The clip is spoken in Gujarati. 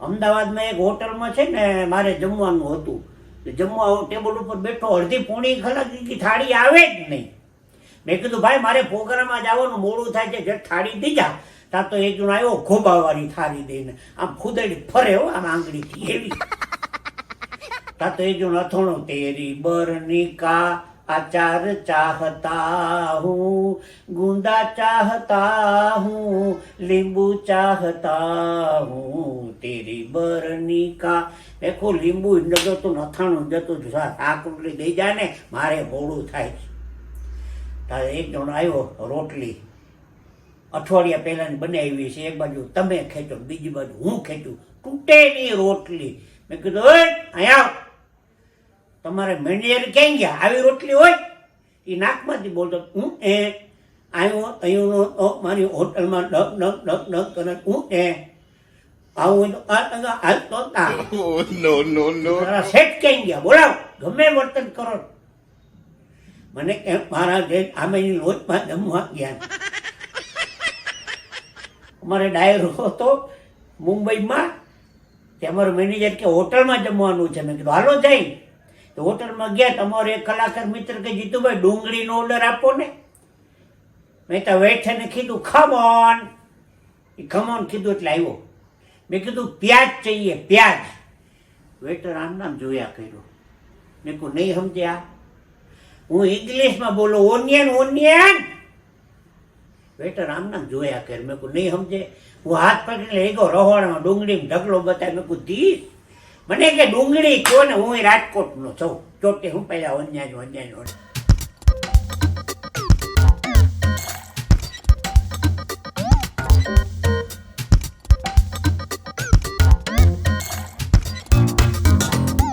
અમદાવાદમાં એક હોટલમાં છે ને મારે જમવાનું હતું. જમવા ટેબલ ઉપર બેઠો, અડધી પોણી કલાકની થાળી આવે જ નહીં. મેં કીધું ભાઈ મારે પ્રોગ્રામમાં જવાનું મોડું થાય છે, જે થાળી દીધા ત્યાં તો એક જણ આવ્યો ખોબાવાળી થાળી દઈને, આમ ખુદડી ફરે હો આમ આંગળીથી એવી. ત્યાં તો એક જણ અથોણો, તેરી બરની કા अचार चाहता हूँ, गुंदा चाहता हूँ, लींबू चाहता हूँ, तेरी बरनी का. देखो લીંબુ જતો નથાણું જતું શાક રોટલી દઈ જાય ને મારે મોડું થાય. તારે એક જણ આવ્યો, રોટલી અઠવાડિયા પહેલાની બનાવી છે, એક બાજુ તમે ખેંચો બીજી બાજુ હું ખેંચું, તૂટેની રોટલી. મેં કીધું ઓય અહીંયા તમારે મેનેજર ક્યાં ગયા, આવી રોટલી હોય? એ નાકમાંથી બોલતો હું એ આવ્યો અહીંનો મારી હોટલમાં ડગ ડગ ડગ ડગ કરે હું એ આવું તો સેટ ક્યાં ગયા, બોલાવ ગમે વર્તન કરો. મને કેમ મારા જે આમેની લોચમાં જમવા ગયા. અમારે ડાયરો હતો મુંબઈમાં, તે અમારો મેનેજર કે હોટલમાં જમવાનું છે. મેં કીધું હાલો જઈ. તો હોટલમાં ગયા, તમારો એક કલાકાર મિત્ર કે જીતુભાઈ ડુંગળીનો ઓર્ડર આપો ને. મેં તો વેઠને કીધું ખમોન, એ ખમોન કીધું એટલે આવ્યો. મેં કીધું પ્યાજ ચાહીએ પ્યાજ. વેટર આમ નામ જોયા કર્યો. મેં કહું નહીં સમજ્યા, હું ઇંગ્લિશમાં બોલો ઓનિયન ઓનિયન. વેટર આમ નામ જોયા કર. મેં કહું નહીં સમજે. હું હાથ પકડીને લઈ ગયો રહોડામાં, ડુંગળીમાં ઢગલો બતાવી. મેં કહું ધીસ મને કે ડુંગળી કહો ને, હું રાજકોટનો છું, ચોટે હું પહેલા અન્યાય